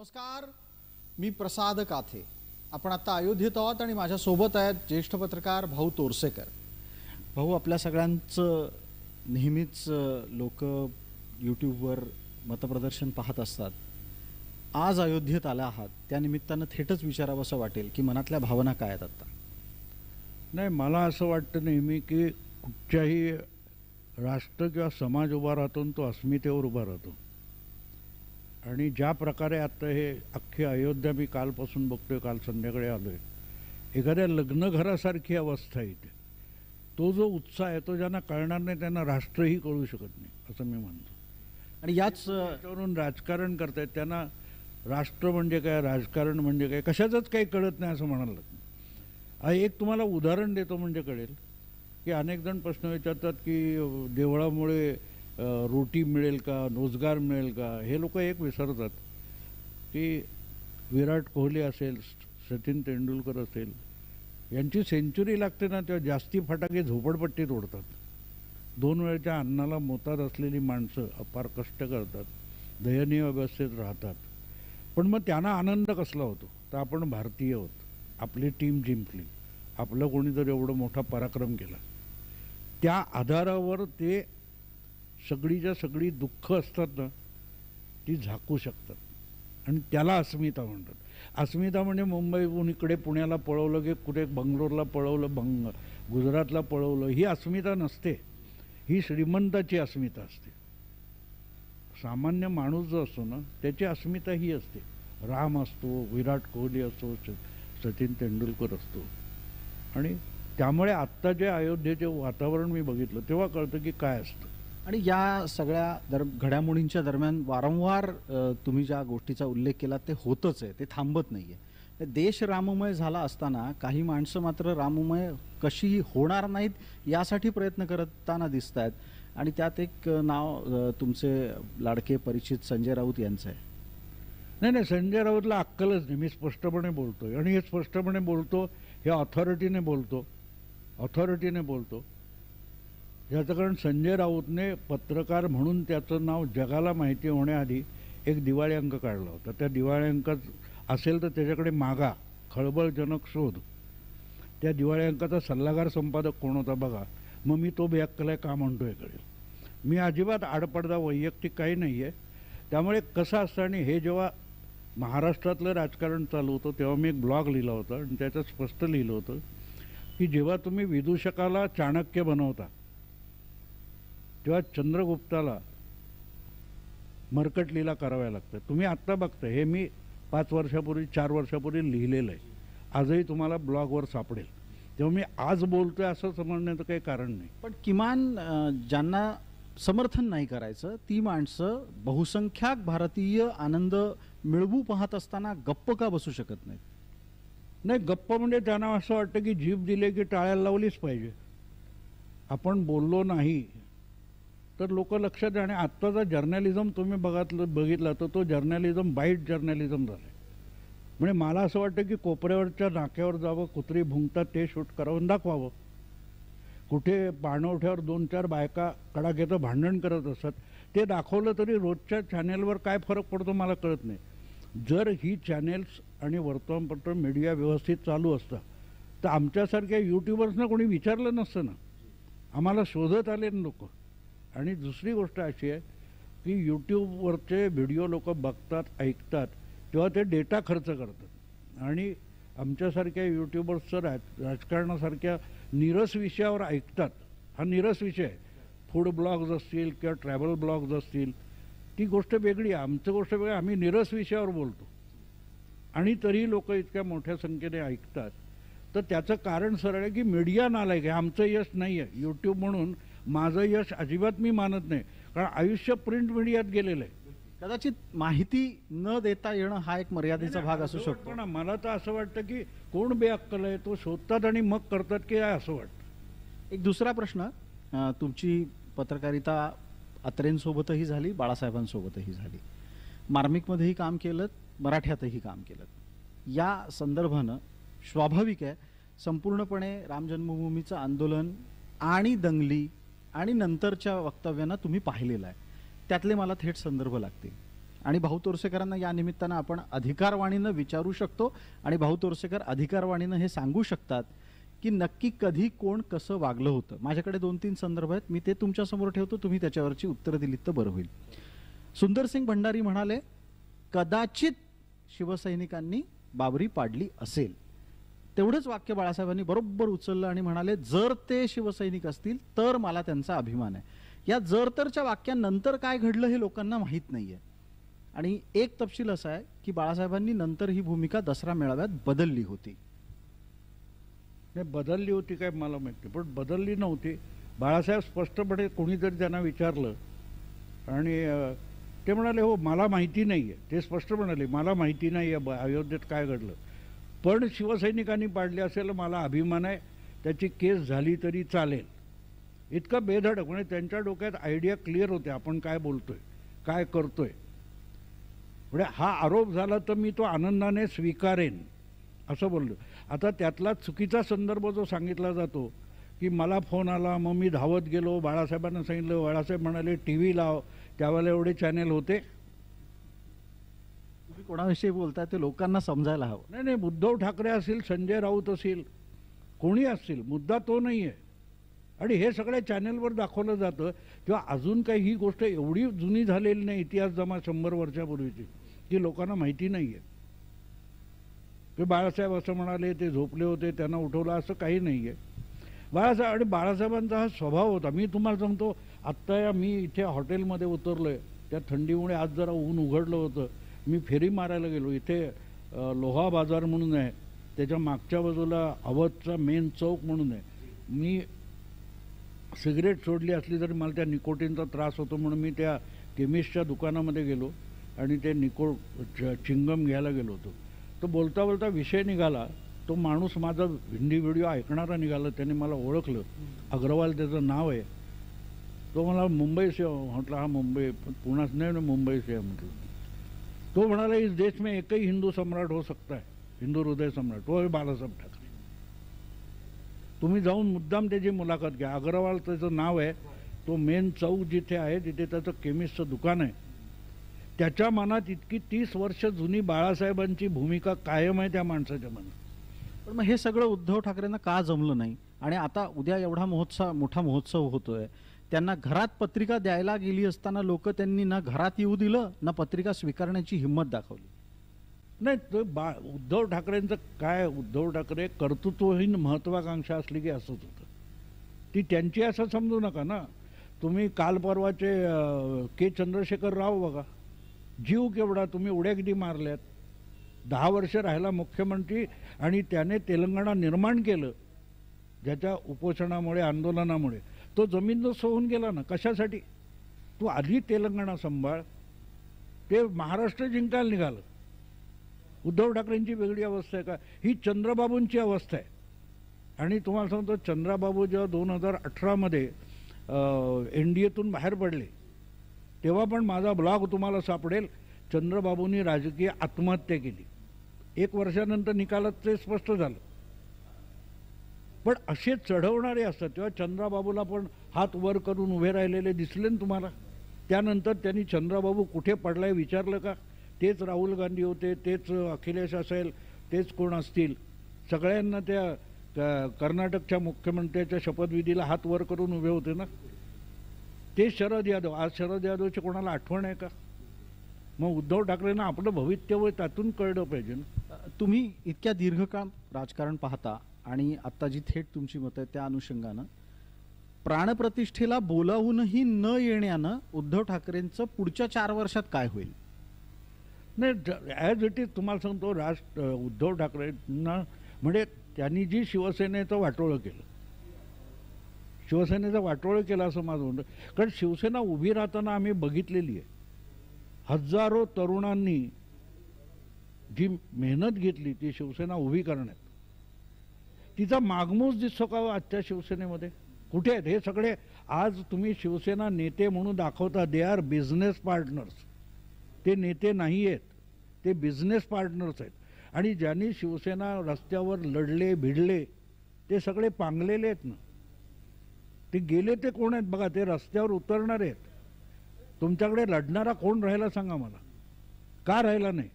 नमस्कार, मी प्रसाद काथे. आपण आता अयोध्येत आहोत आणि माझ्यासोबत आहेत ज्येष्ठ पत्रकार भाऊ तोरसेकर. भाऊ, आपल्या सगळ्यांचं नेहमीच लोक यूट्यूबवर मतप्रदर्शन पाहत असतात. आज अयोध्येत आला आहात, त्या निमित्तानं थेटच विचारावं असं वाटेल की मनातल्या भावना काय आहेत आता? नाही, मला असं वाटतं नेहमी की कुठच्याही राष्ट्र किंवा समाज उभा राहतो तो अस्मितेवर उभा राहतो. आणि ज्या प्रकारे आता हे अख्खी अयोध्या मी कालपासून बघतोय, काल संध्याकाळी आलोय, एखाद्या लग्नघरासारखी अवस्था आहे इथे. तो जो उत्साह आहे तो ज्यांना कळणार नाही त्यांना राष्ट्रही कळू शकत नाही असं मी म्हणतो. आणि याच त्याच्यावरून राजकारण करतायत, त्यांना राष्ट्र म्हणजे काय, राजकारण म्हणजे काय, कशाचंच काही कळत नाही असं म्हणायला लागतं. एक तुम्हाला उदाहरण देतो म्हणजे कळेल की अनेक जण प्रश्न विचारतात की देवळामुळे रोटी मिळेल का, रोजगार मिळेल का. हे लोक एक विसरतात की विराट कोहली असेल, सचिन तेंडुलकर असेल, यांची सेंचुरी लागते ना तेव्हा जास्ती फटाके झोपडपट्टीत उडतात. 2 वेळच्या अन्नाला मोताद असलेली माणसं अपार कष्ट करतात, दयनीय अवस्थेत राहतात. पण मग त्यांना आनंद कसला होतो? तर आपण भारतीय आहोत, आपली टीम जिंकली, आपलं कोणीतरी एवढं मोठा पराक्रम केला. त्या आधारावर ते सगळीच्या सगळी दुःख असतात ना ती झाकू शकतात आणि त्याला अस्मिता म्हणतात. अस्मिता म्हणजे मुंबईहून इकडे पुण्याला पळवलं की कुठे बंगलोरला पळवलं, गुजरातला पळवलं, ही अस्मिता नसते. ही श्रीमंताची अस्मिता असते. सामान्य माणूस जो असतो ना त्याची अस्मिता ही असते. राम असतो, विराट कोहली असतो, सचिन तेंडुलकर असतो. आणि त्यामुळे आत्ता जे अयोध्येचे वातावरण मी बघितलं तेव्हा कळतं की काय असतं. आणि या सगळ्या घडामोडींच्या दरम्यान वारंवार तुम्ही ज्या गोष्टीचा उल्लेख केला ते होतच आहे, ते थांबत नाही आहे. देश राममय झाला असताना काही माणसं मात्र राममय कशी होणार नाहीत यासाठी प्रयत्न करताना दिसत आहेत. आणि त्यात एक नाव तुमचे लाडके परिचित संजय राऊत यांचं आहे. नाही, संजय राऊतला अक्कलच नाही. मी स्पष्टपणे बोलतोय आणि हे स्पष्टपणे बोलतो, हे ऑथॉरिटीने बोलतो. याचं कारण संजय राऊतने पत्रकार म्हणून त्याचं नाव जगाला माहिती होण्याआधी एक दिवाळी अंक काढला होता. त्या दिवाळी अंकात असेल तर त्याच्याकडे मागा, खळबळजनक शोध. त्या दिवाळी अंकाचा सल्लागार संपादक कोण होता बघा. मग मी तो बेअक्कल का म्हणतोय कळेल. मी अजिबात आडपडदा वैयक्तिक काही नाही आहे. त्यामुळे कसं असतं, आणि हे जेव्हा महाराष्ट्रातलं राजकारण चालू होतं तेव्हा मी एक ब्लॉग लिहिला होता आणि त्याच्यात स्पष्ट लिहिलं होतं की जेव्हा तुम्ही विदूषकाला चाणक्य बनवता तेव्हा चंद्रगुप्ताला मर्कटलीला कराव्या लागतं. तुम्ही आत्ता बघता, हे मी 5 वर्षापूर्वी 4 वर्षापूर्वी लिहिलेलं आहे, आजही तुम्हाला ब्लॉगवर सापडेल. तेव्हा मी आज बोलतोय असं समजण्याचं काही कारण नाही. पण किमान ज्यांना समर्थन नाही करायचं ती माणसं बहुसंख्याक भारतीय आनंद मिळवू पाहत असताना गप्प का बसू शकत नाहीत? नाही, गप्प म्हणजे त्यांना असं वाटतं की जीभ दिले की टाळ्याला लावलीच पाहिजे. आपण बोललो नाही तर लोक लक्षात. आणि आत्ताचा जर्नलिझम तुम्ही बघितला तर तो जर्नलिझम बाईट जर्नलिझम झाला आहे. म्हणजे मला असं वाटतं की कोपऱ्यावरच्या नाक्यावर जावं, कुत्री भुंकतात ते शूट करावं, दाखवावं. कुठे पाणवठ्यावर 2-4 बायका कडाक्याचं भांडण करत असतात, ते दाखवलं तरी रोजच्या चॅनेलवर काय फरक पडतो मला कळत नाही. जर ही चॅनेल्स आणि वर्तमानपत्र मीडिया व्यवस्थित चालू असतं तर आमच्यासारख्या यूट्यूबर्सना कोणी विचारलं नसतं ना, आम्हाला शोधत आले ना लोक. आणि दुसरी गोष्ट अशी आहे की यूट्यूबवरचे व्हिडिओ लोक बघतात, ऐकतात तेव्हा ते डेटा खर्च करतात. आणि आमच्यासारख्या यूट्यूबर्सचं राजकारणासारख्या नीरस विषयावर ऐकतात. हा नीरस विषय आहे. फूड ब्लॉग्स असतील किंवा ट्रॅव्हल ब्लॉग्स असतील, ती गोष्ट वेगळी आहे. आमचं गोष्ट वेगळी. आम्ही नीरस विषयावर बोलतो आणि तरीही लोक इतक्या मोठ्या संख्येने ऐकतात. तर त्याचं कारण सरळ आहे की मीडिया नालायक आहे. आमचं यश नाही आहे. यूट्यूब म्हणून माझं यश अजिबात मी मानत नाही, कारण आयुष्य प्रिंट मीडियात गेलेलं आहे. कदाचित माहिती न देता येणं हा एक मर्यादेचा भाग असू शकतो. पण मला तर असं वाटतं की कोण बेअक्कल आहे तो शोधतात आणि मग करतात की काय असं वाटतं. एक दुसरा प्रश्न, तुमची पत्रकारिता अत्रेंसोबतही झाली, बाळासाहेबांसोबतही झाली, मार्मिकमध्येही काम केलं, मराठ्यातही काम केलं. या संदर्भानं स्वाभाविक आहे संपूर्णपणे राम जन्मभूमीचं आंदोलन आणि दंगली आणि नंतरच्या वक्तव्यांना तुम्ही पाहिलेलं आहे, त्यातले मला थेट संदर्भ लागतील. आणि भाऊ तोरसेकरांना या निमित्तानं आपण अधिकारवाणीनं विचारू शकतो आणि भाऊ तोरसेकर अधिकारवाणीनं हे सांगू शकतात की नक्की कधी कोण कसं वागलं होतं. माझ्याकडे 2-3 संदर्भ आहेत, मी ते तुमच्यासमोर ठेवतो, तुम्ही त्याच्यावरची उत्तरं दिलीत तर बरं होईल. सुंदरसिंग भंडारी म्हणाले, कदाचित शिवसैनिकांनी बाबरी पाडली असेल. तेवढंच वाक्य बाळासाहेबांनी बरोबर उचललं आणि म्हणाले, जर ते शिवसैनिक असतील तर मला त्यांचा अभिमान आहे. या जर तरच्या वाक्यानंतर काय घडलं हे लोकांना माहीत नाहीये. आणि एक तपशील असा आहे की बाळासाहेबांनी नंतर ही भूमिका दसरा मेळाव्यात बदलली होती. नाही, बदलली होती काय मला माहिती, पण बदलली नव्हती. बाळासाहेब स्पष्टपणे कोणीतरी त्यांना विचारलं आणि ते म्हणाले, हो मला माहिती नाही आहे. ते स्पष्ट म्हणाले, मला माहिती नाही आहे अयोध्येत काय घडलं, पण शिवसैनिकांनी पाडले असेल मला अभिमान आहे, त्याची केस झाली तरी चालेल. इतकं बेधडक, म्हणजे त्यांच्या डोक्यात आयडिया क्लिअर होते आपण काय बोलतोय काय करतोय. म्हणजे हा आरोप झाला तर मी तो आनंदाने स्वीकारेन असं बोललो. आता त्यातला चुकीचा संदर्भ जो सांगितला जातो की मला फोन आला, मग मी धावत गेलो, बाळासाहेबांना सांगितलं, बाळासाहेब म्हणाले टी व्ही लाव, त्यावेळेला एवढे चॅनेल होते. तुम्ही कोणाविषयी बोलताय ते लोकांना समजायला हवं. नाही नाही, उद्धव ठाकरे असतील, संजय राऊत असतील, कोणी असतील, मुद्दा तो नाही आहे. आणि हे सगळ्या चॅनेलवर दाखवलं जातं किंवा अजून काही ही गोष्ट एवढी जुनी झालेली नाही, इतिहास जमा 100 वर्षापूर्वीची, की लोकांना माहिती नाही आहे की बाळासाहेब असं म्हणाले, ते झोपले होते, त्यांना उठवलं, असं काही नाही आहे. बाळासाहेब आणि बाळासाहेबांचा हा स्वभाव होता. मी तुम्हाला सांगतो, आत्ता मी इथे हॉटेलमध्ये उतरलो आहे, त्या थंडीमुळे आज जरा ऊन उघडलं होतं, मी फेरी मारायला गेलो. इथे लोहा बाजार म्हणून आहे, त्याच्या मागच्या बाजूला अवधचा मेन चौक म्हणून आहे. मी सिगरेट सोडली असली तरी मला त्या निकोटीनचा त्रास होतो, म्हणून मी त्या केमिस्टच्या दुकानामध्ये गेलो आणि ते चिंगम घ्यायला गेलो होतो. तो बोलता बोलता विषय निघाला, तो माणूस माझा हिंदी व्हिडिओ ऐकणारा निघाला, त्याने मला ओळखलं, अग्रवाल त्याचं नाव आहे. तो मला मुंबई से म्हटलं, हा मुंबई, पुण्याच नाही, मुंबई से म्हटलं. तो म्हणाला, इस देश में एक ही हिंदू सम्राट हो सकता है, हिंदू हृदय सम्राट, तो आहे बाळासाहेब ठाकरे. तुम्ही जाऊन मुद्दाम त्याची मुलाखत घ्या. अग्रवाल त्याचं नाव आहे, तो मेन चौक जिथे आहे तिथे त्याचं केमिस्टचं दुकान आहे. त्याच्या मनात इतकी 30 वर्ष जुनी बाळासाहेबांची भूमिका कायम आहे त्या माणसाच्या मनात. पण मग हे सगळं उद्धव ठाकरेंना का जमलं नाही? आणि आता उद्या एवढा मोठा महोत्सव होतोय, त्यांना घरात पत्रिका द्यायला गेली असताना लोक त्यांनी ना घरात येऊ दिलं ना पत्रिका स्वीकारण्याची हिंमत दाखवली. नाही, तो उद्धव ठाकरेंचं काय, उद्धव ठाकरे कर्तृत्वहीन महत्वाकांक्षा असली की असंच होतं. ती त्यांची असं समजू नका ना. तुम्ही काल परवाचे के चंद्रशेखर राव बघा, जीव केवढा, तुम्ही उड्या किती मारल्यात. 10 वर्ष राहिला मुख्यमंत्री आणि त्याने तेलंगणा निर्माण केलं, ज्याच्या उपोषणामुळे, आंदोलनामुळे तो जमीनदोस्त होऊन गेला ना. कशासाठी? तू आधी तेलंगणा सांभाळ, ते महाराष्ट्र जिंकायला निघालं. उद्धव ठाकरेंची वेगळी अवस्था आहे का? ही चंद्रबाबूंची अवस्था आहे. आणि तुम्हाला सांगतो, चंद्रबाबू जेव्हा 2018 NDAतून बाहेर पडले, तेव्हा पण माझा ब्लॉग तुम्हाला सापडेल, चंद्रबाबूंनी राजकीय आत्महत्या केली. 1 वर्षानंतर निकालात ते स्पष्ट झालं. पण असे चढवणारे असतात, तेव्हा चंद्रबाबूला पण हात वर करून उभे राहिलेले दिसले ना तुम्हाला. त्यानंतर त्यांनी चंद्रबाबू कुठे पडलाय विचारलं का? तेच राहुल गांधी होते, तेच अखिलेश असेल, तेच कोण असतील, सगळ्यांना त्या कर्नाटकच्या मुख्यमंत्र्याच्या शपथविधीला हात वर करून उभे होते ना, ते शरद यादव. आज शरद यादवची कोणाला आठवण आहे का? मग उद्धव ठाकरेंना आपलं भवितव्य त्यातून कळलं पाहिजे ना. तुम्ही इतक्या दीर्घकाळ राजकारण पाहता आणि आत्ता जी थेट तुमची मतं आहेत त्या अनुषंगानं, प्राणप्रतिष्ठेला बोलावूनही न येण्यानं उद्धव ठाकरेंचं पुढच्या 4 वर्षात काय होईल? नाही, ॲज इट इज तुम्हाला सांगतो, उद्धव ठाकरेंना म्हणजे त्यांनी जी शिवसेनेचं वाटोळं केलं, शिवसेनेचं वाटोळं केलं असं माझं म्हणतं. कारण शिवसेना उभी राहताना आम्ही बघितलेली आहे, हजारो तरुणांनी जी मेहनत घेतली ती शिवसेना उभी करण्यात, तिचा मागमूस दिसतो का आजच्या शिवसेनेमध्ये? कुठे आहेत हे सगळे? आज तुम्ही शिवसेना नेते म्हणून दाखवता, दे आर बिझनेस पार्टनर्स. ते नेते नाही आहेत, ते बिझनेस पार्टनर्स आहेत. आणि ज्यांनी शिवसेना रस्त्यावर लढले भिडले ते सगळे पांगलेले आहेत ना. ते गेले ते कोण आहेत बघा, ते रस्त्यावर उतरणारे आहेत. तुमच्याकडे लढणारा कोण राहिला सांगा मला? का राहिला नाही?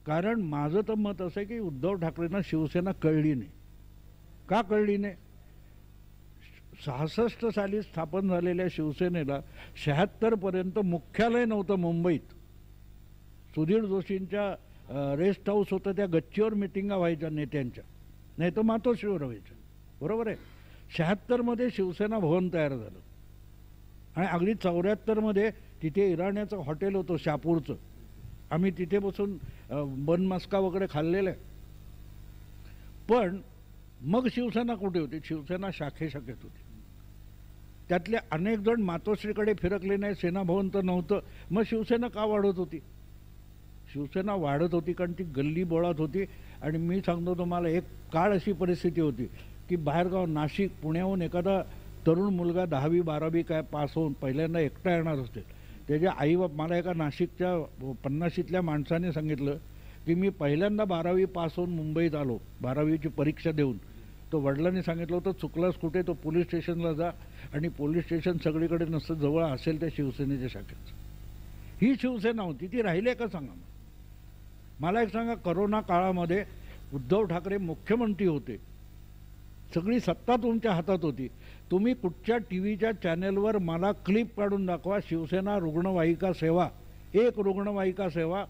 कारण माझं तर मत असं आहे की उद्धव ठाकरेंना शिवसेना कळली नाही. का कळली नाही? 66 साली स्थापन झालेल्या शिवसेनेला 76 पर्यंत मुख्यालय नव्हतं मुंबईत. सुधीर जोशींच्या रेस्ट हाऊस होतं, त्या गच्चीवर मिटिंगा व्हायच्या नेत्यांच्या, नाही तर मातोश्रीवर व्हायच्या. बरोबर आहे. 76 मध्ये शिवसेना भवन तयार झालं आणि अगदी 74 मध्ये तिथे इराण्याचं हॉटेल होतं शापूरचं. आम्ही तिथे बसून बन मस्का वगैरे खाल्लेलं आहे. पण मग शिवसेना कुठे होती? शिवसेना शाखेत होती. त्यातले अनेक जण मातोश्रीकडे फिरकले नाही, सेनाभवन तर नव्हतं. मग शिवसेना का वाढत होती? शिवसेना वाढत होती कारण ती गल्ली बोळात होती. आणि मी सांगतो तुम्हाला, एक काळ अशी परिस्थिती होती की बाहेरगाव नाशिक पुण्याहून एखादा तरुण मुलगा 10वी 12वी काय पास होऊन पहिल्यांदा एकटा येणार असते. त्याच्या आई बाप, मला एका नाशिकच्या 50शीतल्या माणसाने सांगितलं की मी पहिल्यांदा 12वी पास होऊन मुंबईत आलो, 12वीची परीक्षा देऊन. तो वडिलांनी सांगितलं होतं, चुकलास कुठे तो पोलीस स्टेशनला जा, आणि पोलीस स्टेशन सगळीकडे नसतं, जवळ असेल त्या शिवसेनेच्या शाखेत. ही शिवसेना होती. ती राहिली का सांगा? मला एक सांगा, करोना काळामध्ये उद्धव ठाकरे मुख्यमंत्री होते, सगळी सत्ता तुमच्या हातात होती. तुम्ही कुठच्या टीव्हीच्या चॅनेलवर मला क्लिप काढून दाखवा, शिवसेना रुग्णवाहिका सेवा, एक रुग्णवाहिका सेवा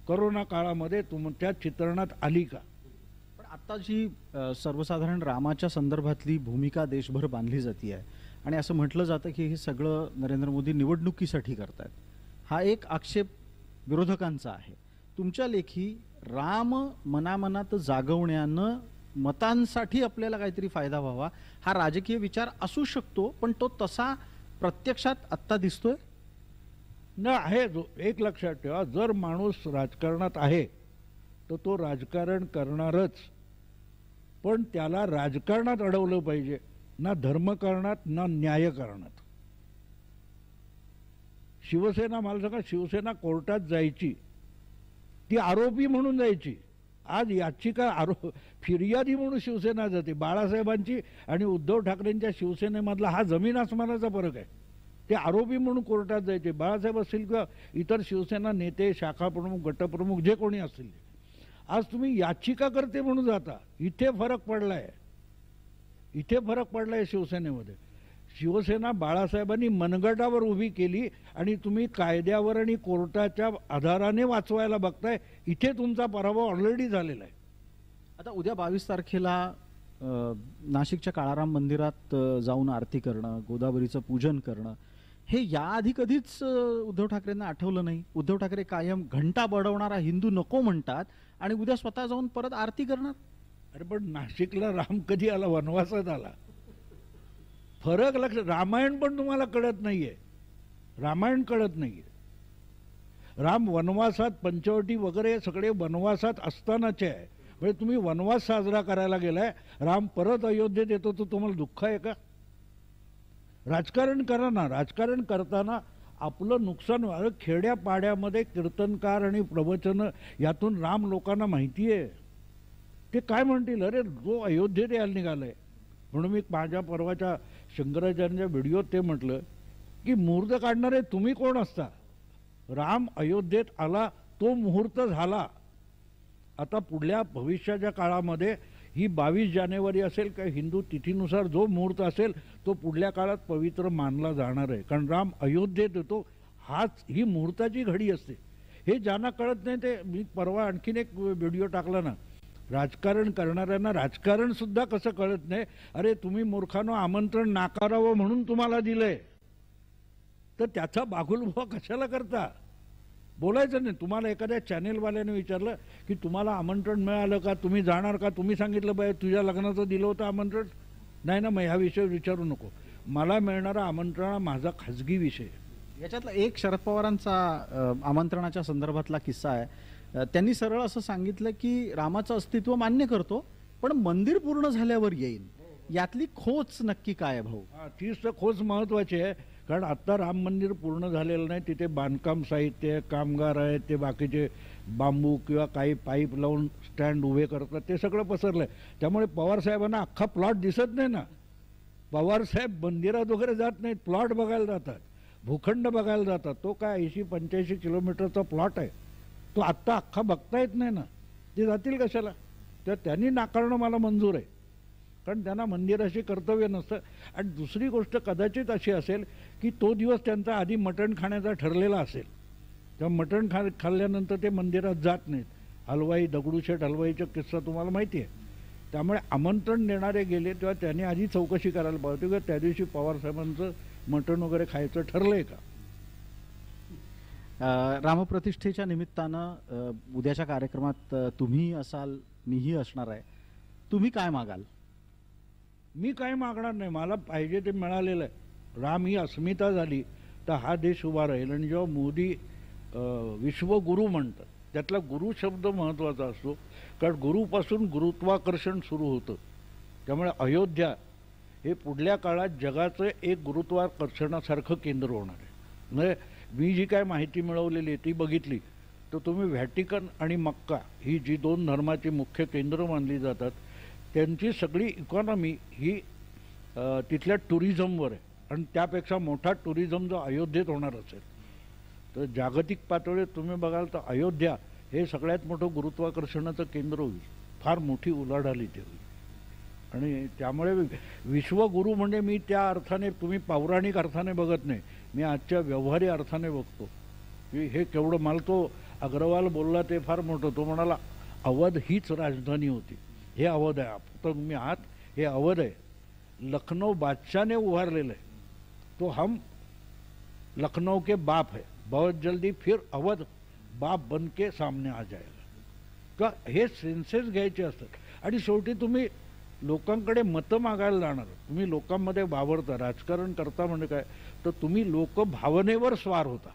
करोना काळामध्ये तुमच्या चित्रणात आली का? पण आता जी सर्वसाधारण रामाच्या संदर्भातली भूमिका देशभर बांधली जाते आहे आणि असं म्हटलं जातं की हे सगळं नरेंद्र मोदी निवडणुकीसाठी करतायत, हा एक आक्षेप विरोधकांचा आहे. तुमच्या लेखी राम मनामनात जागवण्यानं मतांसाठी आपल्याला काहीतरी फायदा व्हावा हा राजकीय विचार असू शकतो, पण तो तसा प्रत्यक्षात आत्ता दिसतोय ना आहे. जो एक लक्षात ठेवा, जर माणूस राजकारणात आहे तर तो राजकारण करणारच, पण त्याला राजकारणात अडवलं पाहिजे, ना धर्मकारणात ना न्यायकारणात. शिवसेना, मला सांगा, शिवसेना कोर्टात जायची, ती आरोपी म्हणून जायची. आज याचिका फिर्यादी म्हणून शिवसेना जाते. बाळासाहेबांची आणि उद्धव ठाकरेंच्या शिवसेनेमधला हा जमीन आसमानाचा फरक आहे. ते आरोपी म्हणून कोर्टात जायचे, बाळासाहेब असतील किंवा इतर शिवसेना नेते, शाखा प्रमुख, गटप्रमुख जे कोणी असतील. आज तुम्ही याचिकाकर्ते म्हणून जाता. इथे फरक पडलाय, इथे फरक पडलाय शिवसेनेमध्ये. शिवसेना बाळासाहेबांनी मनगटावर उभी केली आणि तुम्ही कायद्यावर आणि कोर्टाच्या आधाराने वाचवायला बघताय. इथे तुमचा पराभव ऑलरेडी झालेला आहे. आता उद्या 22 तारखेला नाशिकच्या काळाराम मंदिरात जाऊन आरती करणं, गोदावरीचं पूजन करणं, हे याआधी कधीच उद्धव ठाकरेंना आठवलं नाही. उद्धव ठाकरे कायम घंटा बडवणारा हिंदू नको म्हणतात आणि उद्या स्वतः जाऊन परत आरती करणार. अरे पण नाशिकला राम कधी आला? वनवासात आला. फरक लक्ष, रामायण पण तुम्हाला कळत नाहीये. रामायण कळत नाहीये. राम वनवासात, पंचवटी वगैरे सगळे वनवासात असतानाचे आहे. म्हणजे तुम्ही वनवास साजरा करायला गेलाय, राम परत अयोध्येत येतो, तर तुम्हाला दुःख आहे का? राजकारण करा ना. राजकारण करताना आपलं नुकसान व्हावं. खेड्यापाड्यामध्ये कीर्तनकार आणि प्रवचन, यातून राम लोकांना माहिती आहे. ते काय म्हणतील, अरे जो अयोध्येत यायला निघालाय. म्हणून मी माझ्या परवाच्या शंकराचार्यांच्या व्हिडिओत ते म्हटलं की मुहूर्त काढणारे तुम्ही कोण असता? राम अयोध्येत आला, तो मुहूर्त झाला. आता पुढल्या भविष्याच्या काळामध्ये ही 22 जानेवारी असेल का, हिंदू तिथीनुसार जो मुहूर्त असेल तो पुढल्या काळात पवित्र मानला जाणार आहे. कारण राम अयोध्येत येतो, ही मुहूर्ताची घडी असते. हे ज्यांना कळत नाही ते, मी परवा आणखीन एक व्हिडिओ टाकला ना, राजकारण करणाऱ्यांना राजकारण सुद्धा कसं कळत नाही. अरे तुम्ही मूर्खानो आमंत्रण नाकारावं म्हणून तुम्हाला दिलंय, तर त्याचा बागुलबुवा कशाला करता? बोलायचं नाही. तुम्हाला एखाद्या चॅनेलवाल्याने विचारलं की तुम्हाला आमंत्रण मिळालं का, तुम्ही जाणार का, तुम्ही सांगितलं पाहिजे तुझ्या लग्नाचं दिलं होतं आमंत्रण. नाही ना, मग ह्या विषयावर विचारू नको. मला मिळणारा आमंत्रण माझा खाजगी विषय. याच्यातला एक शरद पवारांचा आमंत्रणाच्या संदर्भातला किस्सा आहे. त्यांनी सरळ असं सांगितलं की रामाचं अस्तित्व मान्य करतो, पण मंदिर पूर्ण झाल्यावर येईल. यातली खोच नक्की काय आहे भाऊ? तीच तर खोच महत्वाची आहे. कारण आत्ता राम मंदिर पूर्ण झालेलं नाही. तिथे बांधकाम साहित्य, कामगार आहेत, ते बाकीचे बांबू किंवा काही पाईप लावून स्टँड उभे करतात, ते सगळं पसरलंय. त्यामुळे पवारसाहेबांना अख्खा प्लॉट दिसत नाही ना. पवारसाहेब मंदिरात वगैरे जात नाहीत, प्लॉट बघायला जातात. भूखंड बघायला जातात, तो काय 80-85 किलोमीटरचा प्लॉट आहे, तो आत्ता अख्खा बघता येत नाही ना, ते जातील कशाला? तर त्यांनी नाकारणं मला मंजूर आहे, कारण त्यांना मंदिराशी कर्तव्य नसतं. आणि दुसरी गोष्ट कदाचित अशी असेल की तो दिवस त्यांचा आधी मटण खाण्याचा ठरलेला असेल, तेव्हा मटण खाल्ल्यानंतर ते मंदिरात जात नाहीत. हलवाई, दगडूशेठ हलवाईचा किस्सा तुम्हाला माहिती आहे. त्यामुळे आमंत्रण देणारे गेले तेव्हा त्यांनी आधी चौकशी करायला पाहिजे की त्या दिवशी पवारसाहेबांचं मटण वगैरे खायचं ठरलंय का. रामप्रतिष्ठेच्या निमित्तानं उद्याच्या कार्यक्रमात तुम्ही असाल, मीही असणार आहे. तुम्ही काय मागाल? मी काय मागणार नाही, मला पाहिजे ते मिळालेलं आहे. राम ही अस्मिता झाली तर हा देश उभा राहील. आणि जेव्हा मोदी विश्वगुरू म्हणतात, त्यातला गुरु शब्द महत्त्वाचा असतो, कारण गुरुपासून गुरुत्वाकर्षण सुरू होतं. त्यामुळे अयोध्या हे पुढल्या काळात जगाचं एक गुरुत्वाकर्षणासारखं केंद्र होणार आहे. म्हणजे मी जी काय माहिती मिळवलेली आहे ती बघितली तर तुम्ही व्हॅटिकन आणि मक्का ही जी 2 धर्माची मुख्य केंद्र मानली जातात, त्यांची सगळी इकॉनॉमी ही तिथल्या टुरिझमवर आहे. आणि त्यापेक्षा मोठा टुरिझम जो अयोध्येत होणार असेल तर जागतिक पातळीवर तुम्ही बघाल तर अयोध्या हे सगळ्यात मोठं गुरुत्वाकर्षणाचं केंद्र होईल. फार मोठी उलाढाल इथे होईल. आणि त्यामुळे विश्वगुरू म्हणजे मी त्या अर्थाने, तुम्ही पौराणिक अर्थाने बघत नाही, मी आजच्या व्यवहारी अर्थाने बघतो की हे केवढं. मला तो अग्रवाल बोलला ते फार मोठं. तो म्हणाला अवध हीच राजधानी होती. हे अवध आहे, तर तुम्ही आहात, हे अवध आहे. लखनऊ बादशाहने उभारलेलं आहे. तो हम लखनऊ के बाप है, बहुत जल्दी फिर अवध बाप बन के सामने आ जाएगा. का हे सेन्सेस घ्यायचे असतात. आणि शेवटी तुम्ही लोकांकडे मतं मागायला जाणार, तुम्ही लोकांमध्ये वावरता, राजकारण करता. म्हणजे काय तर तुम्ही लोकभावनेवर स्वार होता.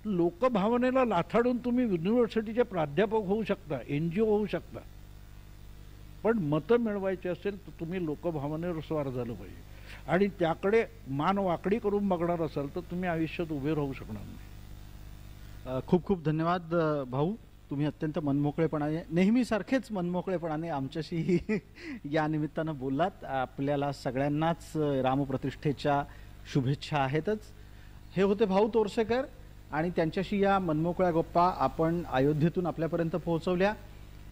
लोकभावनेला लाथाडून तुम्ही युनिव्हर्सिटीचे प्राध्यापक होऊ शकता, NGO होऊ शकता, पण मतं मिळवायची असेल तर तुम्ही लोकभावनेवर स्वार झालं पाहिजे. आणि त्याकडे मान वाकडी करून बघणार असाल तर तुम्ही आयुष्यात उभे राहू शकणार नाही. खूप खूप धन्यवाद भाऊ. तुम्ही अत्यंत मनमोकळेपणाने, नेहमीसारखेच मनमोकळेपणाने आमच्याशी या निमित्तानं बोललात. आपल्याला सगळ्यांनाच रामप्रतिष्ठेच्या शुभेच्छा आहेतच. हे होते भाऊ तोरसेकर आणि त्यांच्याशी या मनमोकळ्या गप्पा आपण अयोध्येतून आपल्यापर्यंत पोहोचवल्या.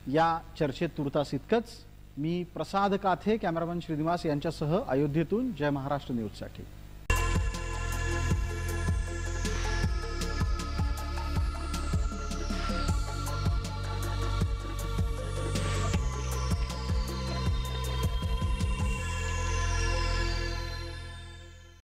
या चर्चेत तुर्तास इतकंच. मी प्रसाद काथे, कॅमेरामन श्रीनिवास यांच्यासह अयोध्येतून जय महाराष्ट्र न्यूजसाठी.